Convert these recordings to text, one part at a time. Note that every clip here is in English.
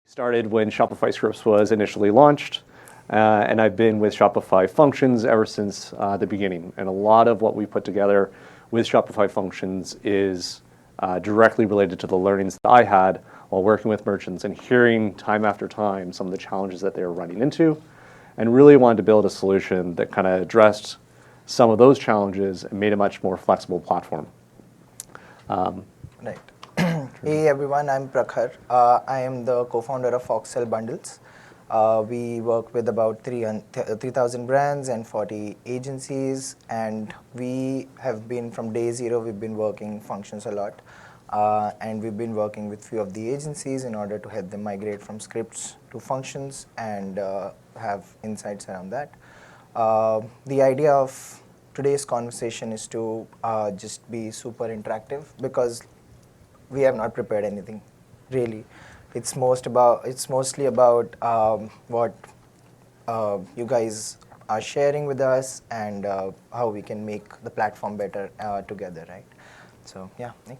Started when Shopify Scripts was initially launched, and I've been with Shopify Functions ever since the beginning. And a lot of what we put together with Shopify Functions is directly related to the learnings that I had while working with merchants and hearing time after time some of the challenges that they were running into, and really wanted to build a solution that kind of addressed some of those challenges and made a much more flexible platform. Right. Hey everyone, I'm Prakhar. I am the co-founder of Foxtel Bundles. We work with about 3,000 brands and 40 agencies, and we have been, from day zero, we've been working Functions a lot. And we've been working with few of the agencies in order to help them migrate from scripts to functions and have insights around that. The idea of today's conversation is to just be super interactive, because we have not prepared anything, really. It's mostly about what you guys are sharing with us and how we can make the platform better together, right? So yeah, Nick.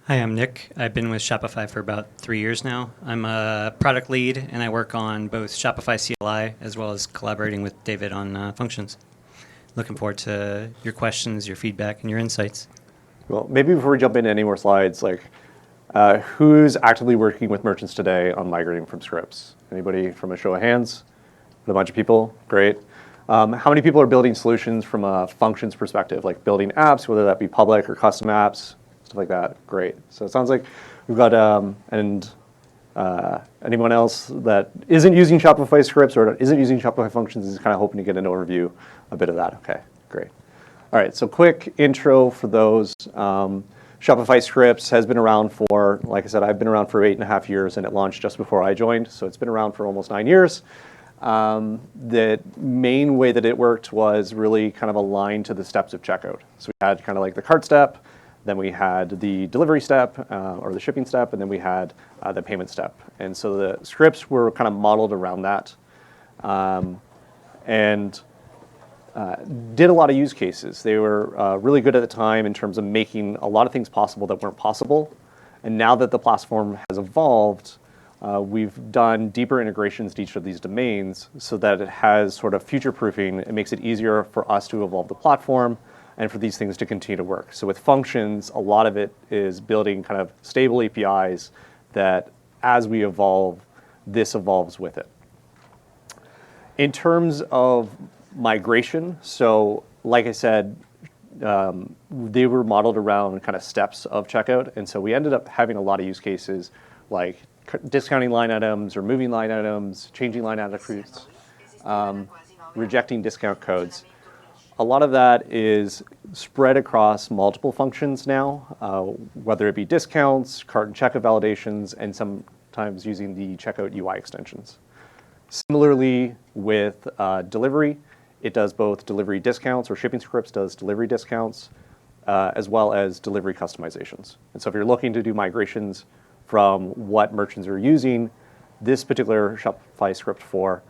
Hi, I'm Nick. I've been with Shopify for about 3 years now. I'm a product lead, and I work on both Shopify CLI as well as collaborating with David on functions. Looking forward to your questions, your feedback, and your insights. Well, maybe before we jump into any more slides, who's actively working with merchants today on migrating from scripts? Anybody from a show of hands? A bunch of people, great. How many people are building solutions from a functions perspective, like building apps, whether that be public or custom apps, stuff like that? Great. So it sounds like we've got, anyone else that isn't using Shopify scripts or isn't using Shopify functions is kind of hoping to get an overview, a bit of that. Okay, great. All right, so quick intro for those. Shopify Scripts has been around for, like I said, I've been around for 8.5 years, and it launched just before I joined, so it's been around for almost 9 years. The main way that it worked was really kind of aligned to the steps of checkout. So we had kind of like the cart step, then we had the delivery step, or the shipping step, and then we had the payment step. And so the scripts were kind of modeled around that. Did a lot of use cases. They were really good at the time in terms of making a lot of things possible that weren't possible. And now that the platform has evolved, we've done deeper integrations to each of these domains so that it has sort of future-proofing. It makes it easier for us to evolve the platform and for these things to continue to work. So with functions, a lot of it is building kind of stable APIs that as we evolve, this evolves with it. In terms of migration, so like I said, they were modeled around kind of steps of checkout, and so we ended up having a lot of use cases like discounting line items or moving line items, changing line attributes, rejecting discount codes. A lot of that is spread across multiple functions now, whether it be discounts, cart and checkout validations, and sometimes using the checkout UI extensions. Similarly with delivery, it does both delivery discounts, or shipping scripts does delivery discounts, as well as delivery customizations. And so if you're looking to do migrations from what merchants are using this particular Shopify script for,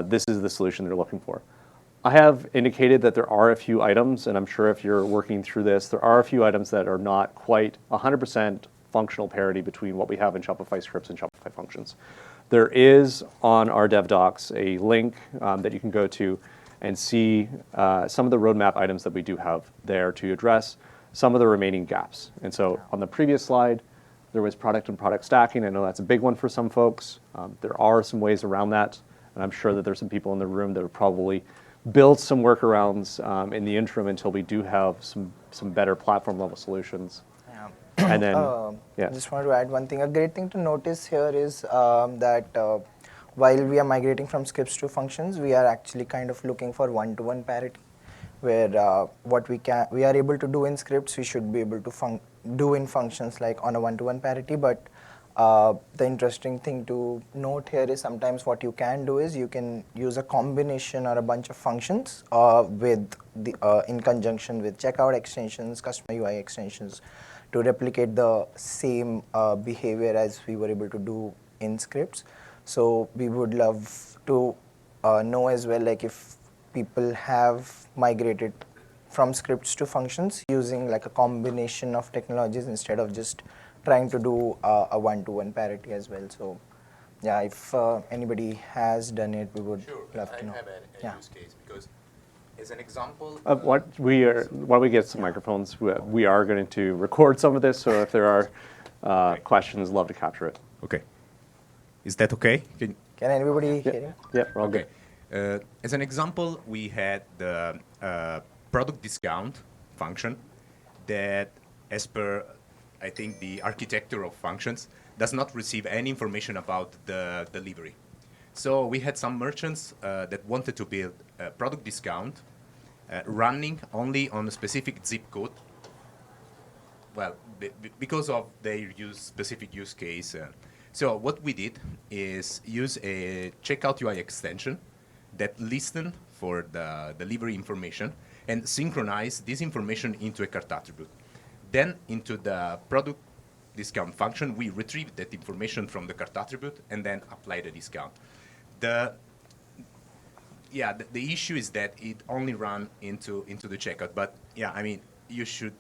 this is the solution they're looking for. I have indicated that there are a few items, and I'm sure if you're working through this, there are a few items that are not quite 100% functional parity between what we have in Shopify scripts and Shopify functions. There is on our dev docs a link that you can go to and see some of the roadmap items that we do have there to address some of the remaining gaps. And so on the previous slide, there was product and product stacking. I know that's a big one for some folks. There are some ways around that, and I'm sure that there's some people in the room that have probably built some workarounds in the interim until we do have some better platform level solutions. Yeah. And then, I just wanted to add one thing. A great thing to notice here is that while we are migrating from scripts to functions, we are actually kind of looking for one-to-one parity, where what we are able to do in scripts, we should be able to do in functions, like on a one-to-one parity. But the interesting thing to note here is sometimes what you can do is you can use a combination or a bunch of functions with in conjunction with checkout extensions, customer UI extensions, to replicate the same behavior as we were able to do in scripts. So we would love to know as well, like if people have migrated from scripts to functions using like a combination of technologies instead of just trying to do a one-to-one parity as well. So yeah, if anybody has done it, we would love to know. I have a use case because, as an example, Why don't we get some microphones? We are going to record some of this, so if there are questions, love to capture it. Okay. Is that okay? Can anybody hear you? Yeah, we're all Okay. good. As an example, we had the product discount function that, as per, I think, the architecture of functions, does not receive any information about the delivery. So we had some merchants that wanted to build a product discount running only on a specific zip code. Well, because of their specific use case. So what we did is use a checkout UI extension that listened for the delivery information and synchronize this information into a cart attribute. Then into the product discount function, we retrieve that information from the cart attribute and then apply the discount. The issue is that it only ran into the checkout. But yeah, I mean, you should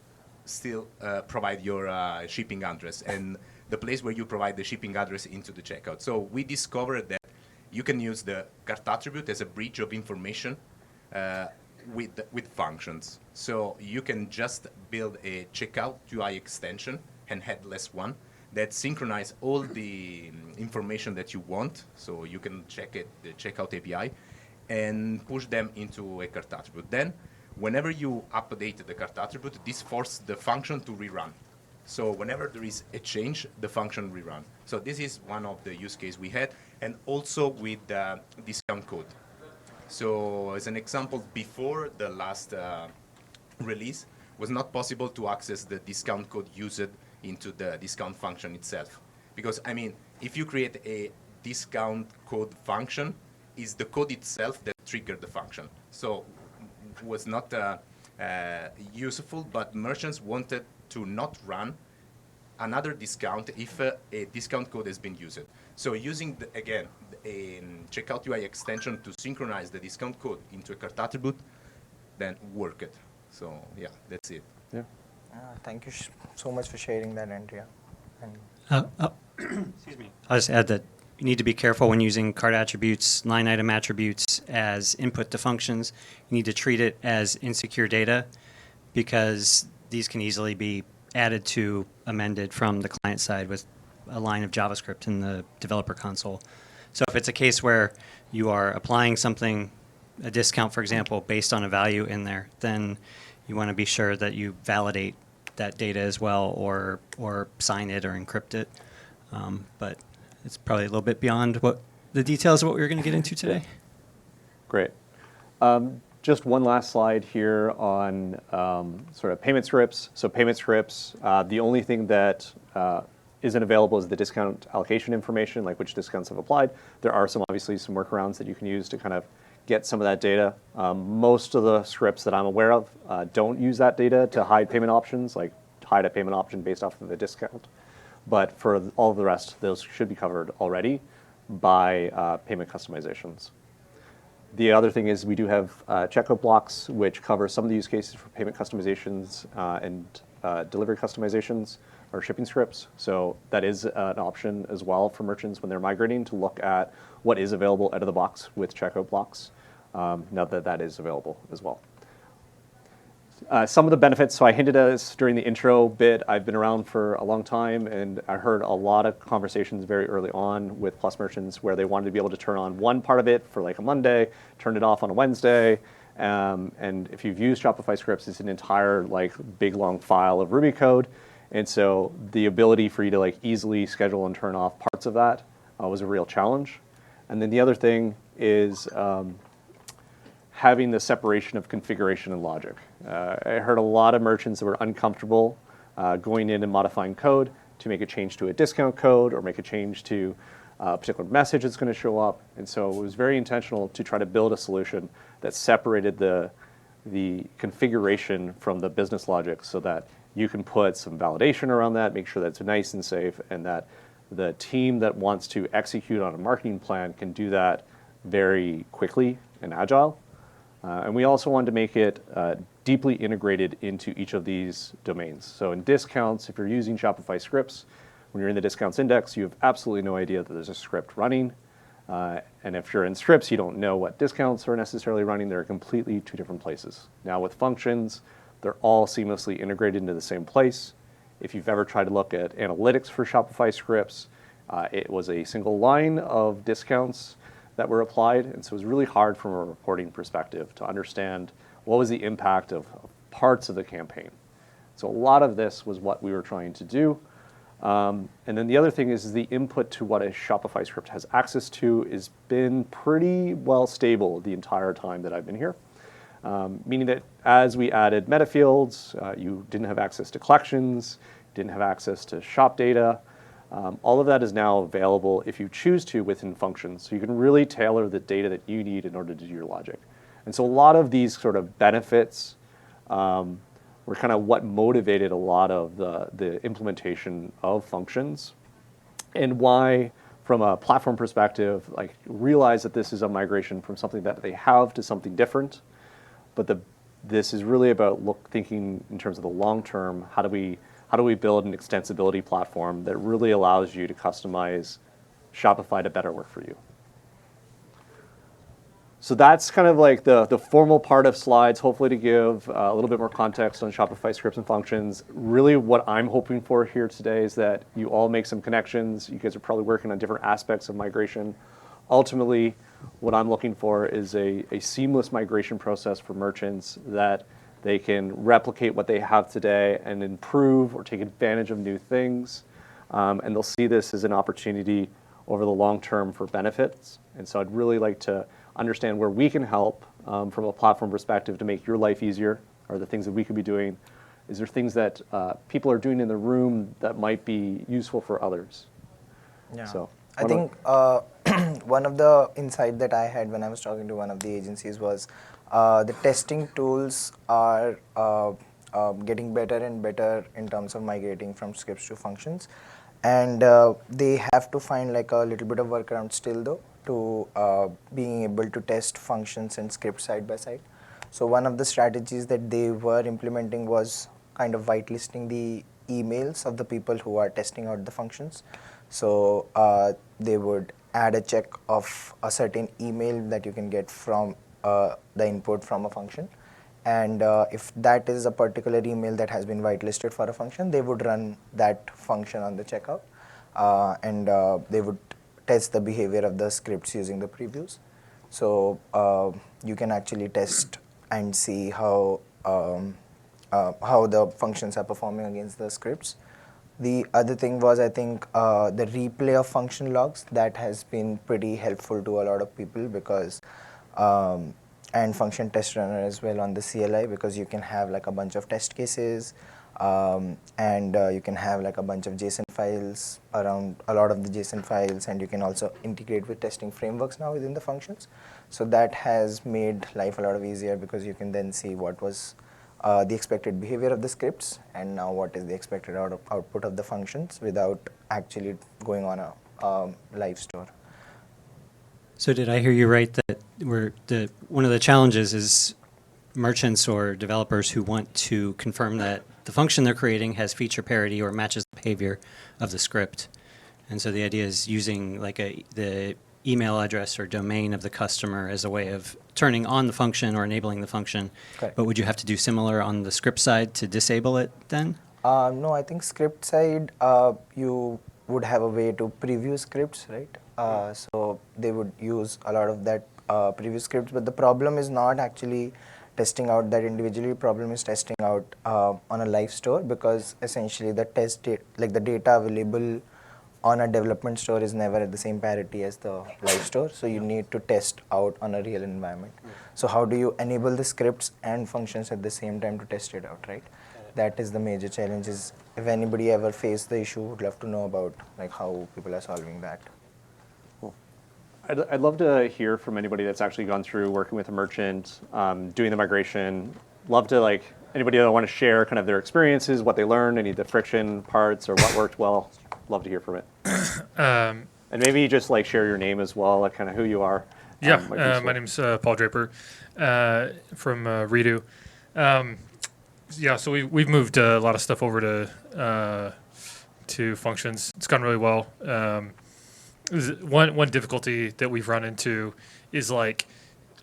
still provide your shipping address and the place where you provide the shipping address into the checkout. So we discovered that you can use the cart attribute as a bridge of information with functions. So you can just build a checkout UI extension and headless one that synchronize all the information that you want. So you can check it, the checkout API, and push them into a cart attribute. Then, whenever you update the cart attribute, this forces the function to rerun. So whenever there is a change, the function rerun. So this is one of the use cases we had, and also with the discount code. So as an example, before the last release, was not possible to access the discount code used into the discount function itself. Because, I mean, if you create a discount code function, it's the code itself that triggered the function. So was not useful, but merchants wanted to not run another discount if a discount code has been used. So using, again, a checkout UI extension to synchronize the discount code into a cart attribute, then work it. So yeah, that's it. Yeah. Thank you so much for sharing that, Andrea. Excuse me. I'll just add that you need to be careful when using cart attributes, line item attributes as input to functions. You need to treat it as insecure data because these can easily be added to, amended from the client side with a line of JavaScript in the developer console. So if it's a case where you are applying something, a discount, for example, based on a value in there, then you want to be sure that you validate that data as well or sign it or encrypt it. But it's probably a little bit beyond what the details of what we were going to get into today. Great. Just one last slide here on sort of payment scripts. So payment scripts, the only thing that isn't available is the discount allocation information, like which discounts have applied. There are obviously some workarounds that you can use to kind of get some of that data. Most of the scripts that I'm aware of don't use that data to hide payment options, like hide a payment option based off of the discount. But for all of the rest, those should be covered already by payment customizations. The other thing is we do have checkout blocks, which cover some of the use cases for payment customizations and delivery customizations or shipping scripts. So that is an option as well for merchants when they're migrating to look at what is available out of the box with checkout blocks, now that that is available as well. Some of the benefits, so I hinted at this during the intro bit. I've been around for a long time, and I heard a lot of conversations very early on with Plus merchants where they wanted to be able to turn on one part of it for like a Monday, turn it off on a Wednesday. And if you've used Shopify scripts, it's an entire like big long file of Ruby code. And so the ability for you to like easily schedule and turn off parts of that was a real challenge. And then the other thing is having the separation of configuration and logic. I heard a lot of merchants that were uncomfortable going in and modifying code to make a change to a discount code or make a change to a particular message that's going to show up. And so it was very intentional to try to build a solution that separated the configuration from the business logic so that you can put some validation around that, make sure that it's nice and safe, and that the team that wants to execute on a marketing plan can do that very quickly and agile. And we also wanted to make it deeply integrated into each of these domains. So in discounts, if you're using Shopify scripts, when you're in the discounts index, you have absolutely no idea that there's a script running. And if you're in scripts, you don't know what discounts are necessarily running. They're completely two different places. Now with functions, they're all seamlessly integrated into the same place. If you've ever tried to look at analytics for Shopify scripts, it was a single line of discounts that were applied. And so it was really hard from a reporting perspective to understand what was the impact of parts of the campaign. So a lot of this was what we were trying to do. And then the other thing is the input to what a Shopify script has access to has been pretty well stable the entire time that I've been here. Meaning that as we added meta fields, you didn't have access to collections, didn't have access to shop data. All of that is now available if you choose to within functions. So you can really tailor the data that you need in order to do your logic. And so a lot of these sort of benefits were kind of what motivated a lot of the implementation of functions, and why, from a platform perspective, like realize that this is a migration from something that they have to something different. But this is really about thinking in terms of the long term. How do we build an extensibility platform that really allows you to customize Shopify to better work for you? So that's kind of like the formal part of slides, hopefully to give a little bit more context on Shopify scripts and functions. Really what I'm hoping for here today is that you all make some connections. You guys are probably working on different aspects of migration. Ultimately, what I'm looking for is a seamless migration process for merchants that they can replicate what they have today and improve or take advantage of new things. And they'll see this as an opportunity over the long term for benefits. And so I'd really like to understand where we can help from a platform perspective to make your life easier, or the things that we could be doing. Is there things that people are doing in the room that might be useful for others? Yeah. So, I think one of the insight that I had when I was talking to one of the agencies was the testing tools are getting better and better in terms of migrating from scripts to functions. And they have to find like a little bit of workaround still though to being able to test functions and scripts side by side. So one of the strategies that they were implementing was kind of whitelisting the emails of the people who are testing out the functions. So they would add a check of a certain email that you can get from the input from a function. And if that is a particular email that has been whitelisted for a function, they would run that function on the checkout. And they would test the behavior of the scripts using the previews. So you can actually test and see how the functions are performing against the scripts. The other thing was, I think, the replay of function logs. That has been pretty helpful to a lot of people because, and function test runner as well on the CLI, because you can have like a bunch of test cases, and you can have like a bunch of JSON files around a lot of the JSON files, and you can also integrate with testing frameworks now within the functions. So that has made life a lot easier because you can then see what was the expected behavior of the scripts and now what is the expected output of the functions without actually going on a live store. So did I hear you right that one of the challenges is merchants or developers who want to confirm that the function they're creating has feature parity or matches the behavior of the script? And so the idea is using like the email address or domain of the customer as a way of turning on the function or enabling the function. Okay. But would you have to do similar on the script side to disable it then? No, I think script side, you would have a way to preview scripts, right? So they would use a lot of that preview scripts, but the problem is not actually testing out that individually. Problem is testing out on a live store, because essentially the the data available on a development store is never at the same parity as the live store. So you need to test out on a real environment. So how do you enable the scripts and functions at the same time to test it out, right? That is the major challenge. Is if anybody ever faced the issue, would love to know about like how people are solving that. Cool. I'd love to hear from anybody that's actually gone through working with a merchant, doing the migration. Love to anybody that want to share kind of their experiences, what they learned, any of the friction parts or what worked well. Love to hear from it. And maybe just share your name as well, kind of who you are. My name's Paul Draper from Redo. Yeah, so we've moved a lot of stuff over to functions. It's gone really well. One difficulty that we've run into is like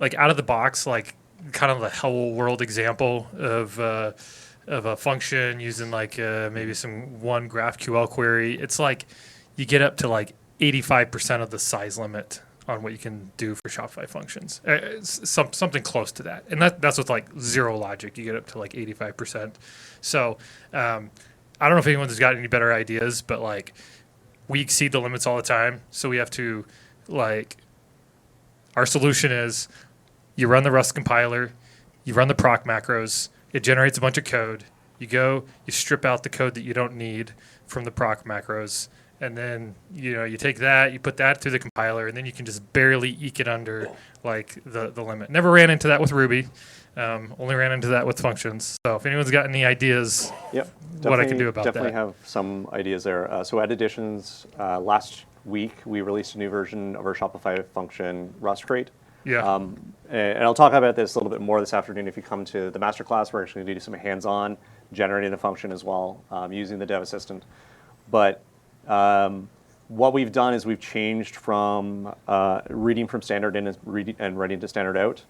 out of the box, like kind of the hello world example of a function using like maybe some one GraphQL query. It's like you get up to like 85% of the size limit on what you can do for Shopify functions. Something close to that. And that's with like zero logic. You get up to like 85%. So I don't know if anyone's got any better ideas, but like we exceed the limits all the time. So we have to like, our solution is you run the Rust compiler, you run the proc macros, it generates a bunch of code. You go, you strip out the code that you don't need from the proc macros. And then, you take that, you put that through the compiler, and then you can just barely eke it under like the limit. Never ran into that with Ruby. Only ran into that with functions. So if anyone's got any ideas, what I can do about that. Definitely have some ideas there. So at Editions, last week, we released a new version of our Shopify function, Rust Crate. Yeah. And I'll talk about this a little bit more this afternoon if you come to the masterclass. We're actually going to do some hands-on generating the function as well, using the dev assistant. But what we've done is we've changed from reading from standard in and writing to standard out,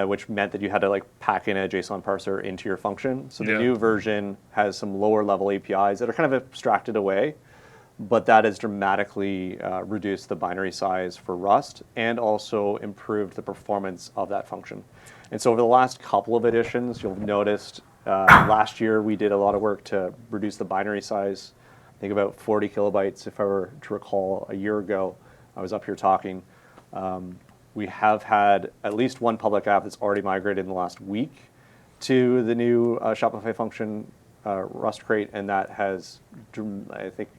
which meant that you had to like pack in a JSON parser into your function. So the new version has some lower level APIs that are kind of abstracted away, but that has dramatically reduced the binary size for Rust and also improved the performance of that function. And so over the last couple of editions, you'll have noticed last year we did a lot of work to reduce the binary size. I think about 40 kilobytes, if I were to recall, a year ago. I was up here talking. We have had at least one public app that's already migrated in the last week to the new Shopify function, Rust Crate, and that has, I think,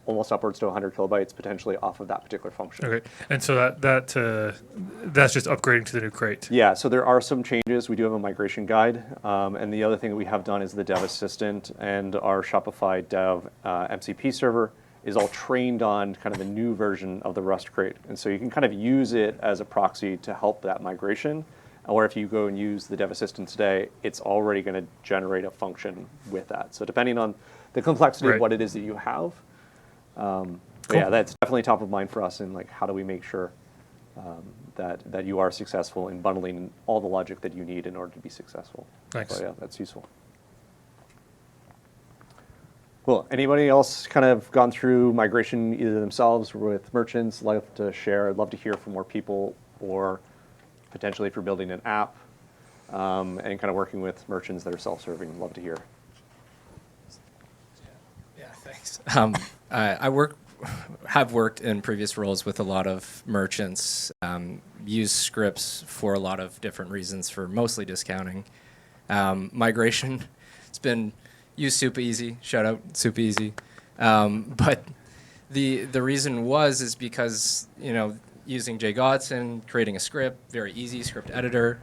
almost upwards to 100 kilobytes potentially off of that particular function. Okay, and so that's just upgrading to the new crate. Yeah, so there are some changes. We do have a migration guide, and the other thing that we have done is the dev assistant and our Shopify dev MCP server is all trained on kind of the new version of the Rust Crate, and so you can kind of use it as a proxy to help that migration. Or if you go and use the dev assistant today, it's already going to generate a function with that. So depending on the complexity of what it is that you have. But yeah, that's definitely top of mind for us in like how do we make sure that you are successful in bundling all the logic that you need in order to be successful. Thanks. So yeah, that's useful. Cool. Anybody else kind of gone through migration either themselves or with merchants? Love to share. I'd love to hear from more people, or potentially if you're building an app and kind of working with merchants that are self-serving. Love to hear. Yeah, thanks. Have worked in previous roles with a lot of merchants, use scripts for a lot of different reasons, for mostly discounting. Migration, it's been used super easy. Shout out super easy. But the reason is because using Jay Godson, creating a script, very easy script editor.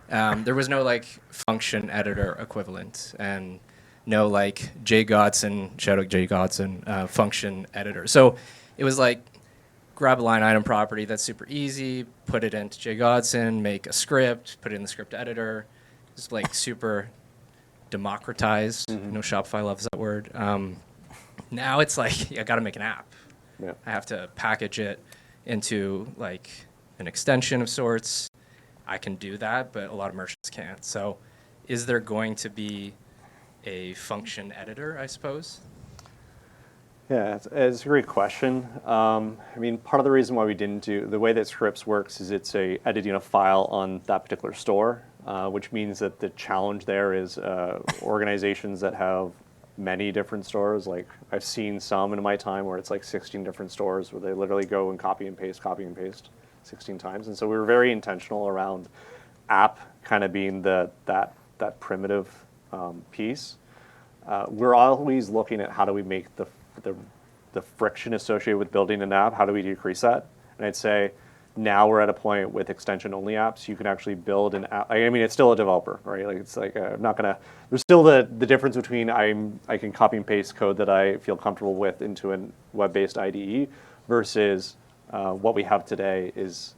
There was no like function editor equivalent, and no like Jay Godson, shout out Jay Godson, function editor. So it was like grab a line item property that's super easy, put it into Jay Godson, make a script, put it in the script editor. It's like super democratized. Shopify loves that word. Now it's like I got to make an app. Yeah. I have to package it into like an extension of sorts. I can do that, but a lot of merchants can't. So is there going to be a function editor, I suppose? Yeah, it's a great question. I mean, part of the reason why we didn't do, the way that scripts works is it's editing a file on that particular store, which means that the challenge there is organizations that have many different stores. Like I've seen some in my time where it's like 16 different stores where they literally go and copy and paste 16 times. And so we were very intentional around app kind of being that primitive piece. We're always looking at how do we make the friction associated with building an app, how do we decrease that? And I'd say now we're at a point with extension-only apps, you can actually build an app. I mean, it's still a developer, right? Like it's like I'm not gonna. There's still the difference between I can copy and paste code that I feel comfortable with into a web-based IDE versus what we have today is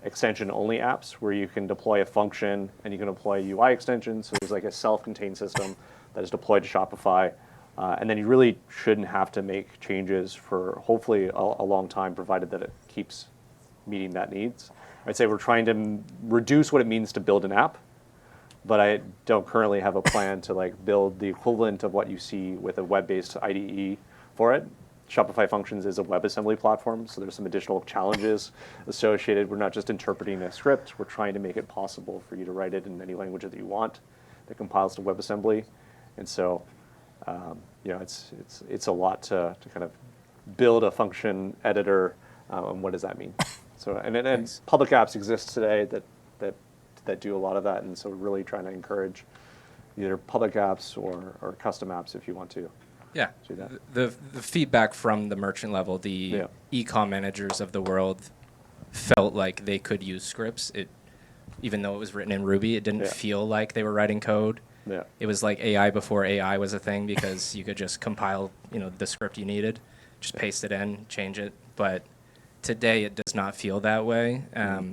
extension-only apps where you can deploy a function and you can deploy UI extensions. So there's like a self-contained system that is deployed to Shopify. And then you really shouldn't have to make changes for hopefully a long time, provided that it keeps meeting that needs. I'd say we're trying to reduce what it means to build an app, but I don't currently have a plan to like build the equivalent of what you see with a web-based IDE for it. Shopify Functions is a WebAssembly platform, so there's some additional challenges associated. We're not just interpreting a script, we're trying to make it possible for you to write it in any language that you want that compiles to WebAssembly. And so, you know, it's a lot to kind of build a function editor, and what does that mean? So, and public apps exist today that do a lot of that, and so we're really trying to encourage either public apps or custom apps if you want to. Yeah, do that. The feedback from the merchant level, the e-com managers of the world felt like they could use scripts. Even though it was written in Ruby, it didn't feel like they were writing code. Yeah. It was like AI before AI was a thing, because you could just compile, you know, the script you needed, just paste it in, change it. But today it does not feel that way.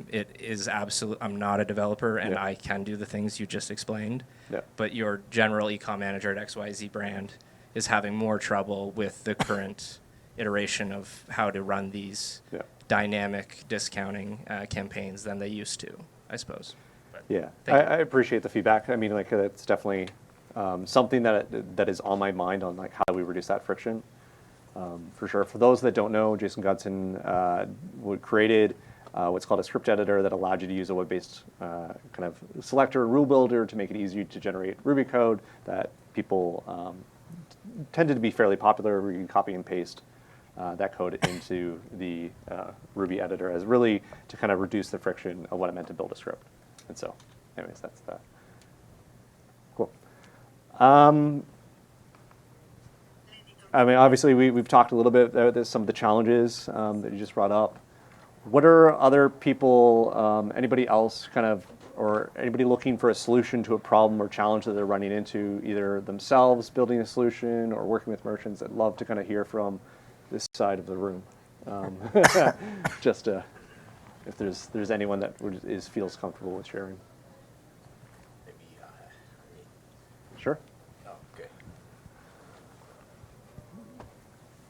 It is absolute. I'm not a developer, and I can do the things you just explained. Yeah. But your general e-com manager at XYZ brand is having more trouble with the current iteration of how to run these dynamic discounting campaigns than they used to, I suppose. But Yeah, I appreciate the feedback. I mean, like, it's definitely something that is on my mind on like how do we reduce that friction. For sure. For those that don't know, Jason Godson created what's called a script editor that allowed you to use a web-based kind of selector, rule builder to make it easy to generate Ruby code that people tended to be fairly popular, where you can copy and paste that code into the Ruby editor as really to kind of reduce the friction of what it meant to build a script. And so, anyways, that's that. Cool. I mean, obviously, we've talked a little bit about some of the challenges that you just brought up. What are other people, anybody else kind of, or anybody looking for a solution to a problem or challenge that they're running into, either themselves building a solution or working with merchants? I'd love to kind of hear from this side of the room. Just if there's anyone that feels comfortable with sharing. Maybe, Sure. okay.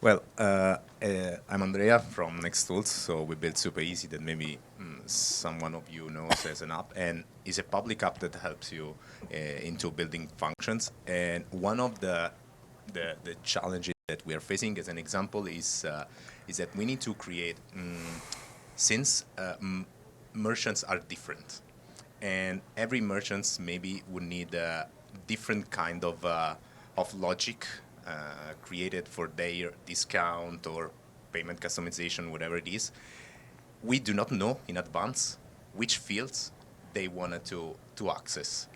Well, I'm Andrea from Nexttools, so we built Super Easy that maybe someone of you knows as an app, and is a public app that helps you into building functions. And one of the challenges that we are facing, as an example, is that we need to create, since merchants are different, and every merchants maybe would need a different kind of logic created for their discount or payment customization, whatever it is. We do not know in advance which fields they wanted to access.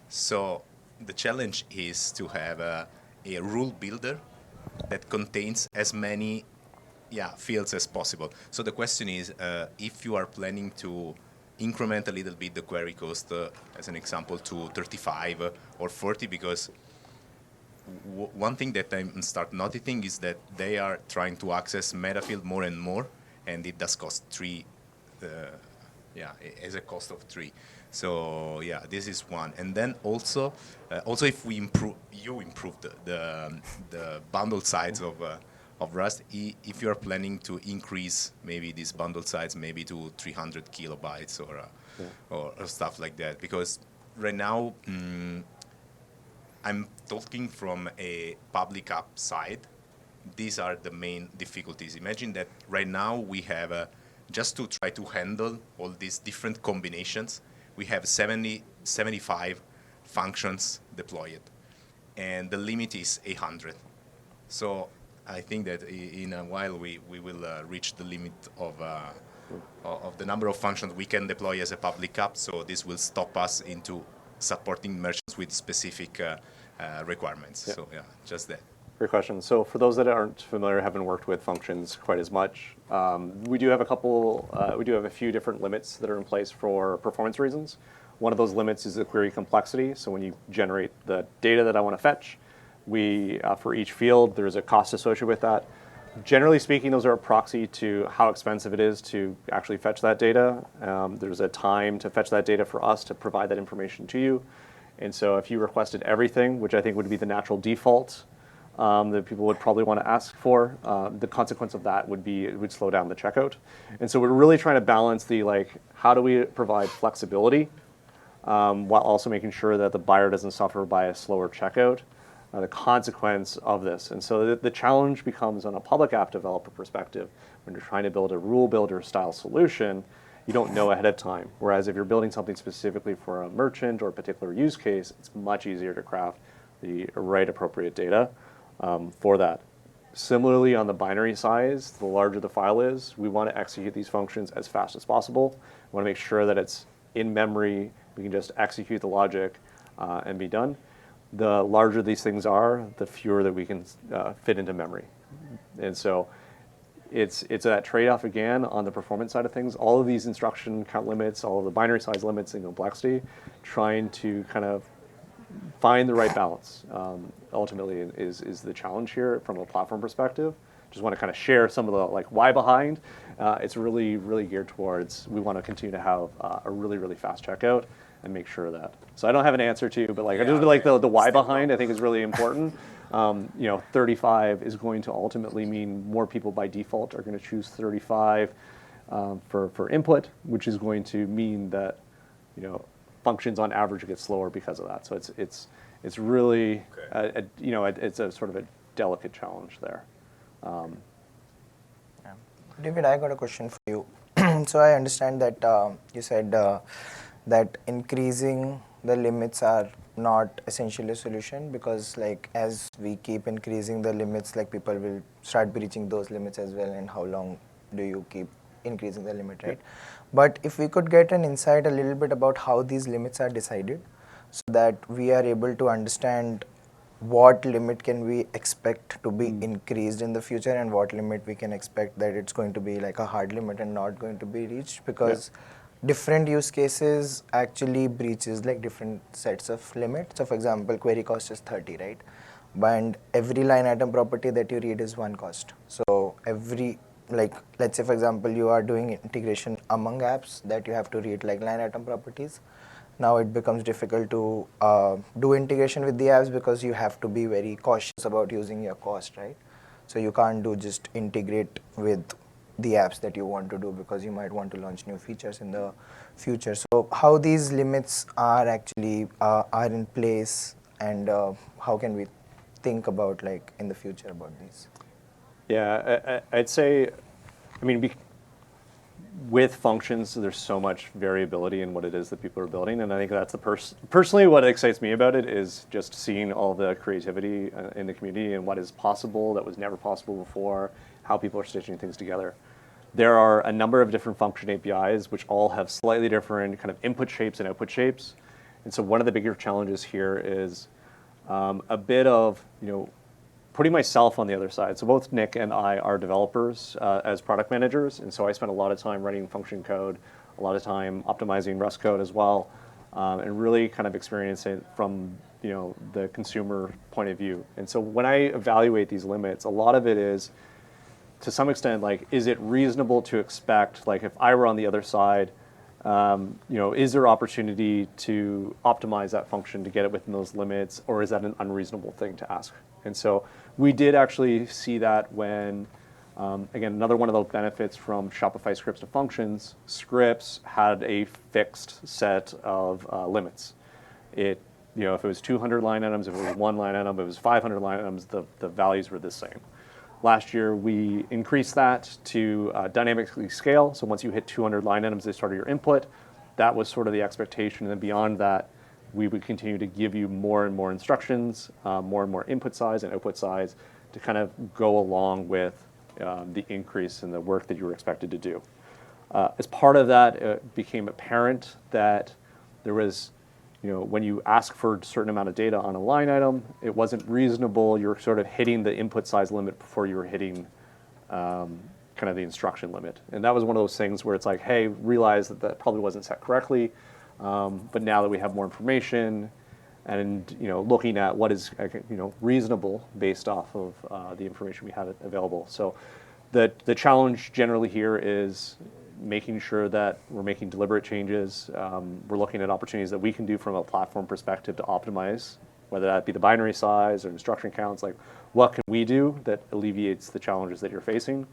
So the challenge is to have a rule builder that contains as many fields as possible. So the question is, if you are planning to increment a little bit the query cost, as an example, to 35 or 40, because one thing that I start noticing is that they are trying to access meta field more and more, and it does cost 3, as a cost of 3. So this is one. And then also if we improve the bundle size of Rust, if you are planning to increase maybe this bundle size maybe to 300 kilobytes or stuff like that, because right now I'm talking from a public app side. These are the main difficulties. Imagine that right now we have, just to try to handle all these different combinations, we have 75 functions deployed, and the limit is 800. So I think that in a while we will reach the limit of the number of functions we can deploy as a public app. So this will stop us into supporting merchants with specific requirements. So just that. Great question. So for those that aren't familiar, haven't worked with functions quite as much, we do have a few different limits that are in place for performance reasons. One of those limits is the query complexity. So when you generate the data that I want to fetch, for each field, there's a cost associated with that. Generally speaking, those are a proxy to how expensive it is to actually fetch that data. There's a time to fetch that data for us to provide that information to you. And so if you requested everything, which I think would be the natural default that people would probably want to ask for, the consequence of that would be it would slow down the checkout. And so we're really trying to balance the how do we provide flexibility while also making sure that the buyer doesn't suffer by a slower checkout, the consequence of this. And so the challenge becomes on a public app developer perspective, when you're trying to build a rule builder style solution, you don't know ahead of time. Whereas if you're building something specifically for a merchant or a particular use case, it's much easier to craft the right appropriate data for that. Similarly, on the binary size, the larger the file is, we want to execute these functions as fast as possible. We want to make sure that it's in memory. We can just execute the logic and be done. The larger these things are, the fewer that we can fit into memory. And so it's that trade-off again on the performance side of things. All of these instruction count limits, all of the binary size limits and complexity, trying to kind of find the right balance ultimately is the challenge here from a platform perspective. Just want to kind of share some of the why behind. It's really, really geared towards we want to continue to have a really, really fast checkout and make sure of that. So I don't have an answer to you, but I just the why behind I think is really important. 35 is going to ultimately mean more people by default are going to choose 35 for input, which is going to mean that functions on average get slower because of that. So it's really it's a sort of a delicate challenge there. David, I got a question for you. So I understand that you said that increasing the limits are not essentially a solution because as we keep increasing the limits, people will start breaching those limits as well, and how long do you keep increasing the limit, right? But if we could get an insight a little bit about how these limits are decided so that we are able to understand what limit can we expect to be increased in the future and what limit we can expect that it's going to be a hard limit and not going to be reached, because different use cases actually breaches different sets of limits. So for example, query cost is 30, right? And every line item property that you read is one cost. So every let's say for example you are doing integration among apps that you have to read line item properties. Now it becomes difficult to do integration with the apps because you have to be very cautious about using your cost, right? So you can't do just integrate with the apps that you want to do because you might want to launch new features in the future. So how these limits are actually are in place, and how can we think about in the future about these? Yeah, I'd say, with functions, there's so much variability in what it is that people are building, and I think that's personally what excites me about it is just seeing all the creativity in the community and what is possible that was never possible before, how people are stitching things together. There are a number of different function APIs which all have slightly different kind of input shapes and output shapes, and so one of the bigger challenges here is a bit of putting myself on the other side. So both Nick and I are developers as product managers, and so I spend a lot of time writing function code, a lot of time optimizing Rust code as well, and really kind of experience it from the consumer point of view. And so when I evaluate these limits, a lot of it is, to some extent, is it reasonable to expect, if I were on the other side, is there opportunity to optimize that function to get it within those limits, or is that an unreasonable thing to ask? And so we did actually see that when, again, another one of those benefits from Shopify scripts to functions, scripts had a fixed set of limits. If it was 200 line items, if it was one line item, if it was 500 line items, the values were the same. Last year, we increased that to dynamically scale. So once you hit 200 line items as sort of your input, that was sort of the expectation. And then beyond that, we would continue to give you more and more instructions, more and more input size and output size to kind of go along with the increase in the work that you were expected to do. As part of that, it became apparent that there was, when you ask for a certain amount of data on a line item, it wasn't reasonable. You were sort of hitting the input size limit before you were hitting kind of the instruction limit. And that was one of those things where it's realize that probably wasn't set correctly. But now that we have more information, and looking at what is reasonable based off of the information we have available. So the challenge generally here is making sure that we're making deliberate changes. We're looking at opportunities that we can do from a platform perspective to optimize, whether that be the binary size or instruction counts. Like, what can we do that alleviates the challenges that you're facing?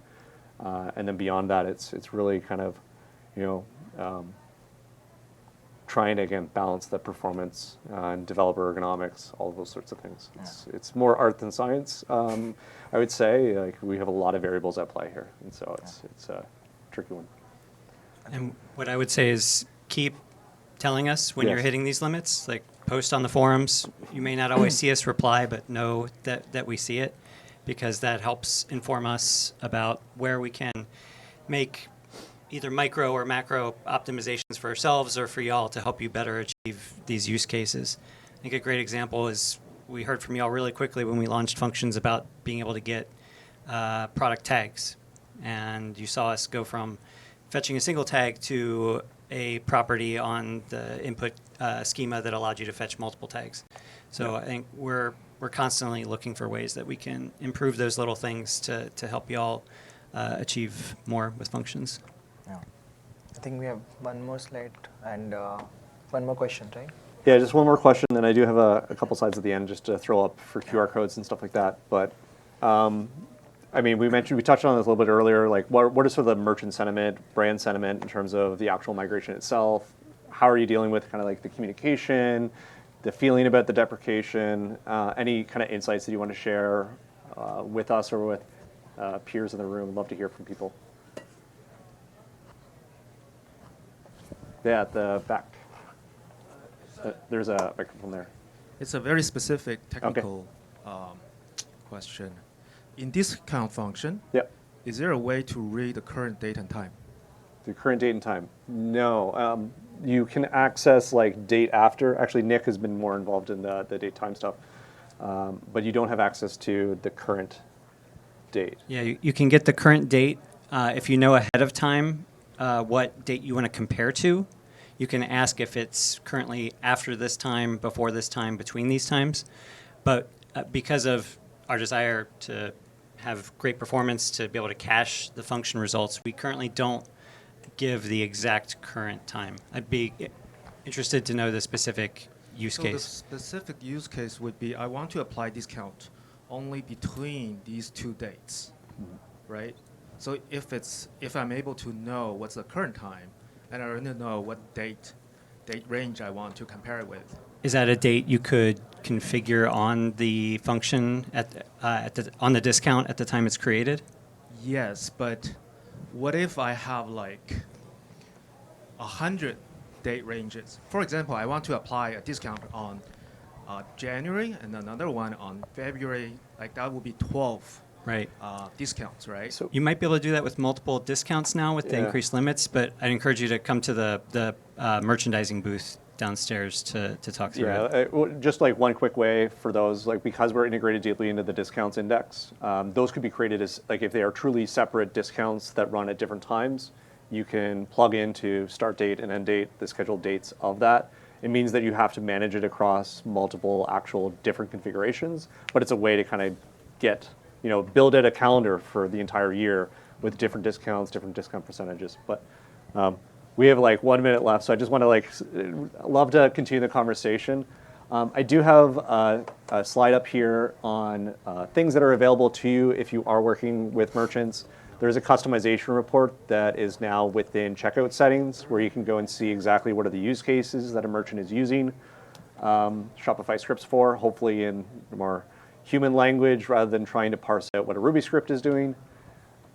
And then beyond that, it's really kind of, trying to, again, balance the performance and developer ergonomics, all of those sorts of things. It's more art than science, I would say. Like, we have a lot of variables at play here, and so it's a tricky one. And what I would say is keep telling us when Yes. you're hitting these limits. Like, post on the forums. You may not always see us reply, but know that we see it, because that helps inform us about where we can make either micro or macro optimizations for ourselves or for y'all to help you better achieve these use cases. I think a great example is we heard from y'all really quickly when we launched functions about being able to get product tags. And you saw us go from fetching a single tag to a property on the input schema that allowed you to fetch multiple tags. So I think we're constantly looking for ways that we can improve those little things to help y'all achieve more with functions. Yeah. I think we have one more slide and one more question, right? Yeah, just one more question, then I do have a couple slides at the end just to throw up for QR codes and stuff like that. But I mean, we touched on this a little bit earlier. Like, what is sort of the merchant sentiment, brand sentiment in terms of the actual migration itself? How are you dealing with kind of like the communication, the feeling about the deprecation? Any kind of insights that you want to share with us or with peers in the room? I'd love to hear from people. Yeah, at the back. There's a microphone there. It's a very specific technical question. In discount function, Yep. is there a way to read the current date and time? The current date and time. No. You can access like date after. Actually, Nick has been more involved in the date time stuff. But you don't have access to the current date. Yeah, you can get the current date if you know ahead of time what date you want to compare to. You can ask if it's currently after this time, before this time, between these times. But because of our desire to have great performance, to be able to cache the function results, we currently don't give the exact current time. I'd be interested to know the specific use So case. the specific use case would be, I want to apply discount only between these two dates, right? So if I'm able to know what's the current time, and I already know what date range I want to compare it with. Is that a date you could configure on the function on the discount at the time it's created? Yes, but what if I have like 100 date ranges? For example, I want to apply a discount on January and another one on February. Like, that would be 12 Right. discounts, right? So You might be able to do that with multiple discounts now with the Yeah. increased limits, but I'd encourage you to come to the merchandising booth downstairs to talk through it. just like one quick way for those, like, because we're integrated deeply into the discounts index, those could be created as, like, if they are truly separate discounts that run at different times, you can plug into start date and end date, the scheduled dates of that. It means that you have to manage it across multiple actual different configurations, but it's a way to kind of get, build out a calendar for the entire year with different discounts, different discount percentages. But we have like 1 minute left, so I just want to love to continue the conversation. I do have a slide up here on things that are available to you if you are working with merchants. There's a customization report that is now within checkout settings where you can go and see exactly what are the use cases that a merchant is using Shopify scripts for, hopefully in more human language rather than trying to parse out what a Ruby script is doing.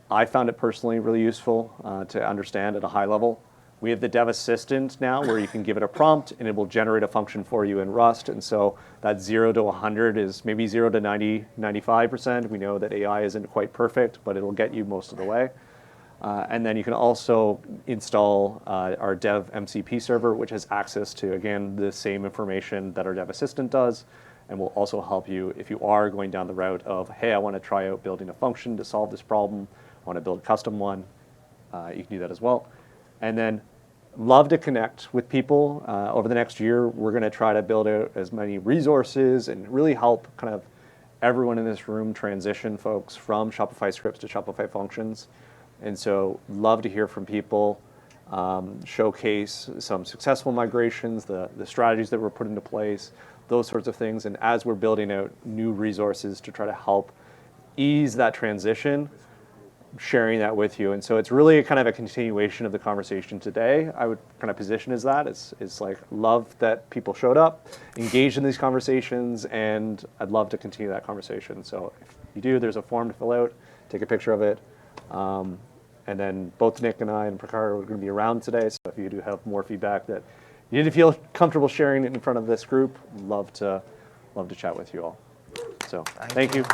I found it personally really useful to understand at a high level. We have the dev assistant now where you can give it a prompt and it will generate a function for you in Rust. And so that 0 to 100 is maybe 0 to 90, 95%. We know that AI isn't quite perfect, but it'll get you most of the way. And then you can also install our dev MCP server, which has access to, again, the same information that our dev assistant does, and will also help you if you are going down the route of, hey, I want to try out building a function to solve this problem. I want to build a custom one. You can do that as well. And then love to connect with people. Over the next year, we're going to try to build out as many resources and really help kind of everyone in this room transition folks from Shopify scripts to Shopify functions. And so love to hear from people, showcase some successful migrations, the strategies that were put into place, those sorts of things. And as we're building out new resources to try to help ease that transition, sharing that with you. And so it's really kind of a continuation of the conversation today. I would kind of position as that. It's like, love that people showed up, engaged in these conversations, and I'd love to continue that conversation. So if you do, there's a form to fill out, take a picture of it. And then both Nick and I and Prakhar are going to be around today. So if you do have more feedback that you didn't feel comfortable sharing it in front of this group, love to chat with you all. So thank you.